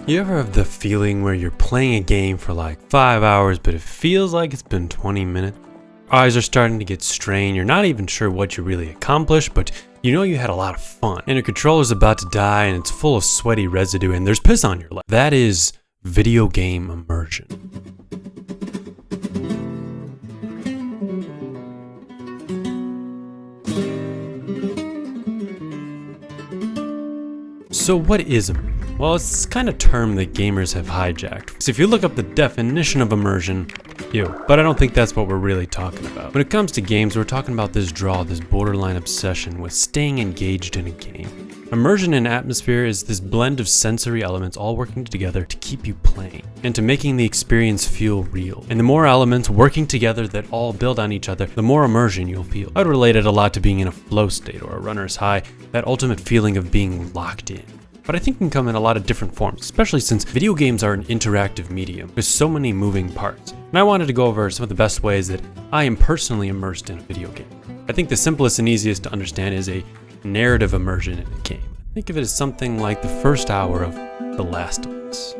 You ever have the feeling where you're playing a game for like 5 hours, but it feels like it's been 20 minutes? Eyes are starting to get strained, you're not even sure what you really accomplished, but you know you had a lot of fun. And your controller's about to die and it's full of sweaty residue and there's piss on your lap. That is video game immersion. So what is immersion? Well, it's this kind of term that gamers have hijacked. So if you look up the definition of immersion, but I don't think that's what we're really talking about. When it comes to games, we're talking about this borderline obsession with staying engaged in a game. Immersion in atmosphere is this blend of sensory elements all working together to keep you playing and to making the experience feel real. And the more elements working together that all build on each other, the more immersion you'll feel. I'd relate it a lot to being in a flow state or a runner's high, that ultimate feeling of being locked in. But I think it can come in a lot of different forms, especially since video games are an interactive medium with so many moving parts. And I wanted to go over some of the best ways that I am personally immersed in a video game. I think the simplest and easiest to understand is a narrative immersion in a game. Think of it as something like the first hour of The Last of Us.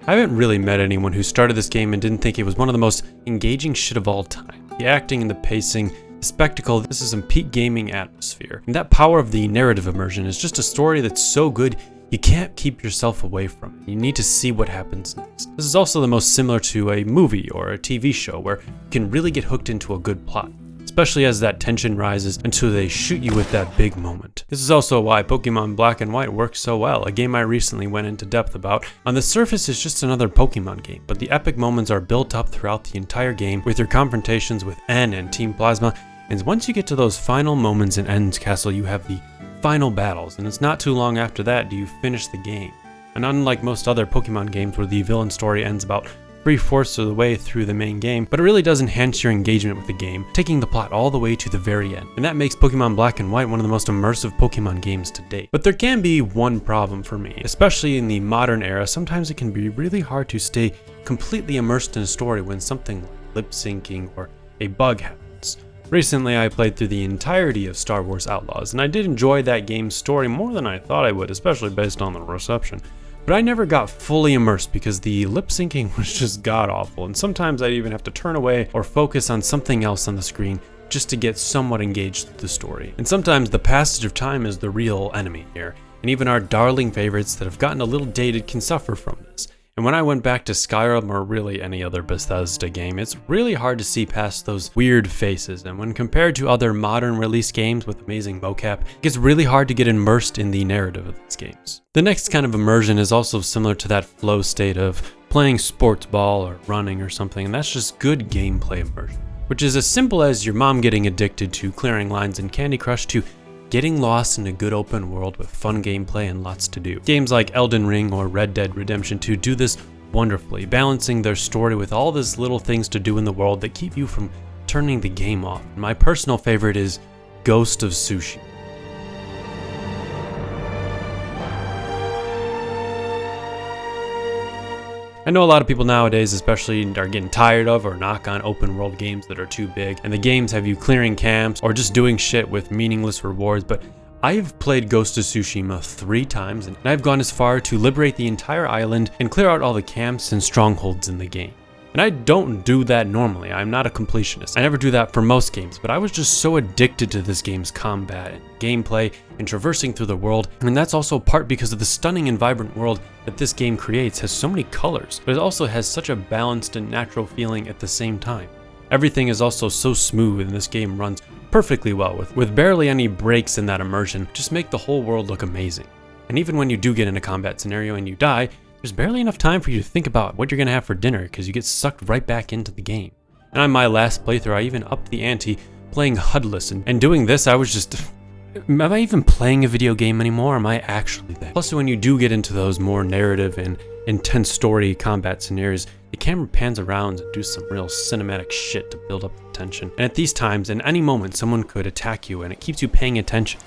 I haven't really met anyone who started this game and didn't think it was one of the most engaging shit of all time. The acting and the pacing, the spectacle, this is some peak gaming atmosphere. And that power of the narrative immersion is just a story that's so good you can't keep yourself away from it. You need to see what happens next. This is also the most similar to a movie or a TV show where you can really get hooked into a good plot, especially as that tension rises until they shoot you with that big moment. This is also why Pokemon Black and White works so well, a game I recently went into depth about. On the surface, it's just another Pokemon game, but the epic moments are built up throughout the entire game with your confrontations with N and Team Plasma, and once you get to those final moments in N's castle, you have the final battles, and it's not too long after that do you finish the game. And unlike most other Pokemon games where the villain story ends about 3/4 of the way through the main game, but it really does enhance your engagement with the game, taking the plot all the way to the very end. And that makes Pokemon Black and White one of the most immersive Pokemon games to date. But there can be one problem for me, especially in the modern era. Sometimes it can be really hard to stay completely immersed in a story when something like lip syncing or a bug happens. Recently, I played through the entirety of Star Wars Outlaws, and I did enjoy that game's story more than I thought I would, especially based on the reception. But I never got fully immersed because the lip syncing was just god-awful, and sometimes I'd even have to turn away or focus on something else on the screen just to get somewhat engaged with the story. And sometimes the passage of time is the real enemy here, and even our darling favorites that have gotten a little dated can suffer from this. And when I went back to Skyrim or really any other Bethesda game, it's really hard to see past those weird faces, and when compared to other modern release games with amazing mocap, it gets really hard to get immersed in the narrative of these games. The next kind of immersion is also similar to that flow state of playing sports ball or running or something, and that's just good gameplay immersion, which is as simple as your mom getting addicted to clearing lines in Candy Crush to getting lost in a good open world with fun gameplay and lots to do. Games like Elden Ring or Red Dead Redemption 2 do this wonderfully, balancing their story with all these little things to do in the world that keep you from turning the game off. My personal favorite is Ghost of Tsushima. I know a lot of people nowadays especially are getting tired of or knock on open world games that are too big, and the games have you clearing camps or just doing shit with meaningless rewards, but I've played Ghost of Tsushima 3 times, and I've gone as far to liberate the entire island and clear out all the camps and strongholds in the game. And I don't do that normally, I'm not a completionist. I never do that for most games, but I was just so addicted to this game's combat and gameplay and traversing through the world, and that's also part because of the stunning and vibrant world that this game creates has so many colors, but it also has such a balanced and natural feeling at the same time. Everything is also so smooth and this game runs perfectly well with barely any breaks in that immersion, just make the whole world look amazing. And even when you do get in a combat scenario and you die, there's barely enough time for you to think about what you're gonna have for dinner because you get sucked right back into the game. And on my last playthrough, I even upped the ante playing HUDless, and doing this, I was just, am I even playing a video game anymore? Am I actually there? Plus, when you do get into those more narrative and intense story combat scenarios, the camera pans around and do some real cinematic shit to build up the tension. And at these times, in any moment, someone could attack you, and it keeps you paying attention.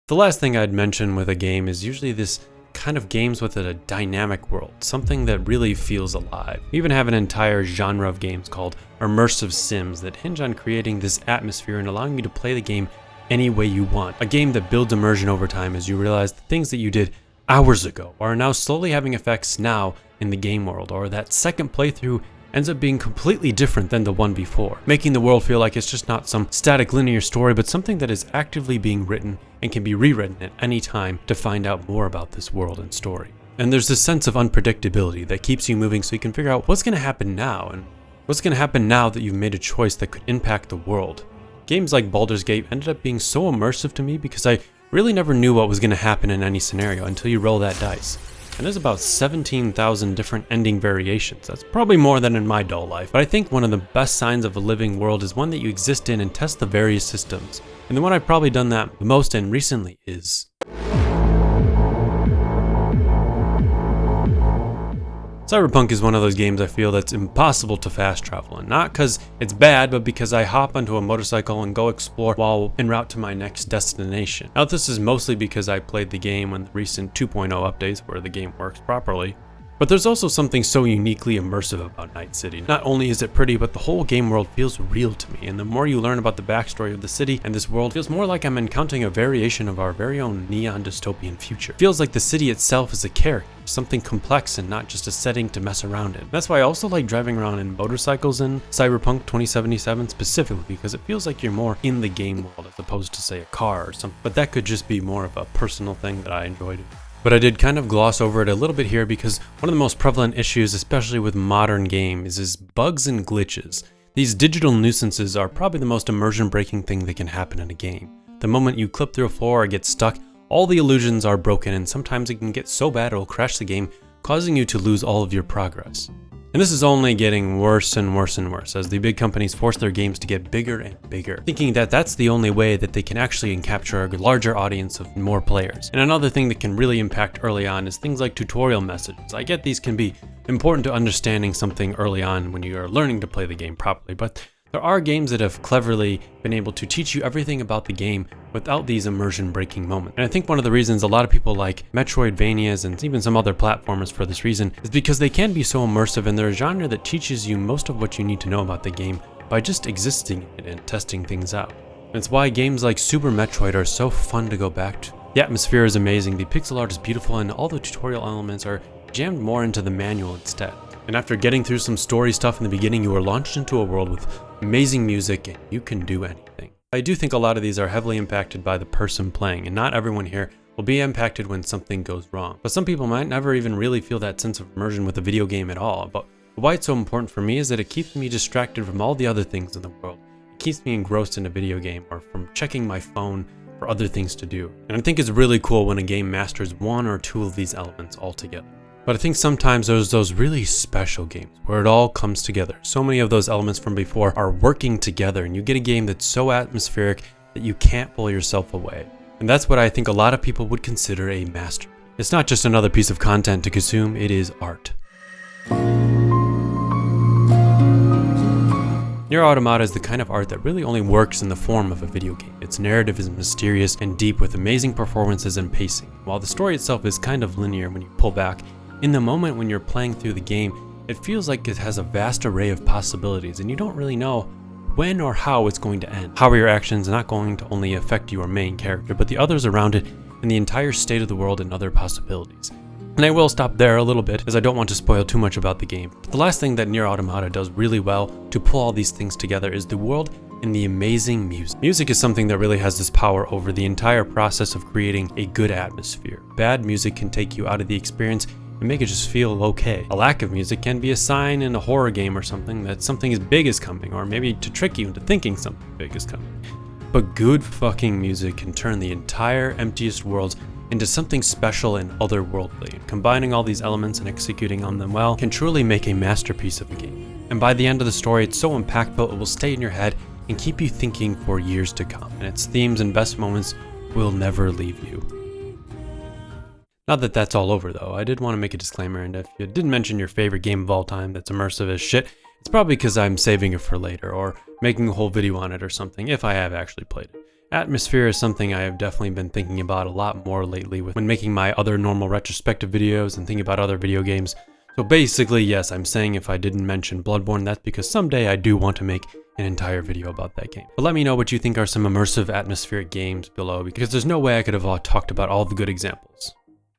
The last thing I'd mention with a game is usually this kind of games with a dynamic world, something that really feels alive. We even have an entire genre of games called immersive sims that hinge on creating this atmosphere and allowing you to play the game any way you want. A game that builds immersion over time as you realize the things that you did hours ago are now slowly having effects now in the game world, or that second playthrough ends up being completely different than the one before, making the world feel like it's just not some static linear story, but something that is actively being written and can be rewritten at any time to find out more about this world and story. And there's this sense of unpredictability that keeps you moving so you can figure out what's going to happen now, and what's going to happen now that you've made a choice that could impact the world. Games like Baldur's Gate ended up being so immersive to me because I really never knew what was going to happen in any scenario until you roll that dice. And there's about 17,000 different ending variations. That's probably more than in my dull life, but I think one of the best signs of a living world is one that you exist in and test the various systems. And the one I've probably done that the most in recently is Cyberpunk is one of those games I feel that's impossible to fast travel in, not because it's bad, but because I hop onto a motorcycle and go explore while en route to my next destination. Now this is mostly because I played the game when the recent 2.0 updates where the game works properly, but there's also something so uniquely immersive about Night City. Not only is it pretty, but the whole game world feels real to me, and the more you learn about the backstory of the city and this world, it feels more like I'm encountering a variation of our very own neon dystopian future. It feels like the city itself is a character, something complex and not just a setting to mess around in. That's why I also like driving around in motorcycles in Cyberpunk 2077 specifically, because it feels like you're more in the game world as opposed to, say, a car or something. But that could just be more of a personal thing that I enjoy doing. But I did kind of gloss over it a little bit here because one of the most prevalent issues, especially with modern games, is bugs and glitches. These digital nuisances are probably the most immersion-breaking thing that can happen in a game. The moment you clip through a floor or get stuck, all the illusions are broken, and sometimes it can get so bad it'll crash the game, causing you to lose all of your progress. And this is only getting worse and worse and worse as the big companies force their games to get bigger and bigger, thinking that that's the only way that they can actually capture a larger audience of more players. And another thing that can really impact early on is things like tutorial messages. I get these can be important to understanding something early on when you are learning to play the game properly, but there are games that have cleverly been able to teach you everything about the game without these immersion-breaking moments. And I think one of the reasons a lot of people like Metroidvanias and even some other platformers for this reason is because they can be so immersive, and they're a genre that teaches you most of what you need to know about the game by just existing in it and testing things out. And it's why games like Super Metroid are so fun to go back to. The atmosphere is amazing, the pixel art is beautiful, and all the tutorial elements are jammed more into the manual instead. And after getting through some story stuff in the beginning, you are launched into a world with amazing music and you can do anything. I do think a lot of these are heavily impacted by the person playing, and not everyone here will be impacted when something goes wrong. But some people might never even really feel that sense of immersion with a video game at all. But why it's so important for me is that it keeps me distracted from all the other things in the world. It keeps me engrossed in a video game or from checking my phone for other things to do. And I think it's really cool when a game masters one or two of these elements altogether. But I think sometimes there's those really special games where it all comes together. So many of those elements from before are working together, and you get a game that's so atmospheric that you can't pull yourself away. And that's what I think a lot of people would consider a masterpiece. It's not just another piece of content to consume, it is art. Nier Automata is the kind of art that really only works in the form of a video game. Its narrative is mysterious and deep with amazing performances and pacing. While the story itself is kind of linear when you pull back, in the moment when you're playing through the game, it feels like it has a vast array of possibilities, and you don't really know when or how it's going to end. How are your actions not going to only affect your main character, but the others around it and the entire state of the world and other possibilities. And I will stop there a little bit, as I don't want to spoil too much about the game. But the last thing that Nier Automata does really well to pull all these things together is the world and the amazing music. Music is something that really has this power over the entire process of creating a good atmosphere. Bad music can take you out of the experience and make it just feel okay. A lack of music can be a sign in a horror game or something that something as big is coming, or maybe to trick you into thinking something big is coming. But good fucking music can turn the entire emptiest worlds into something special and otherworldly. Combining all these elements and executing on them well can truly make a masterpiece of a game. And by the end of the story, it's so impactful it will stay in your head and keep you thinking for years to come. And its themes and best moments will never leave you. Not that that's all over though, I did want to make a disclaimer, and if you didn't mention your favorite game of all time that's immersive as shit, it's probably because I'm saving it for later, or making a whole video on it or something, if I have actually played it. Atmosphere is something I have definitely been thinking about a lot more lately when making my other normal retrospective videos and thinking about other video games. So basically, yes, I'm saying if I didn't mention Bloodborne, that's because someday I do want to make an entire video about that game. But let me know what you think are some immersive atmospheric games below, because there's no way I could have talked about all the good examples.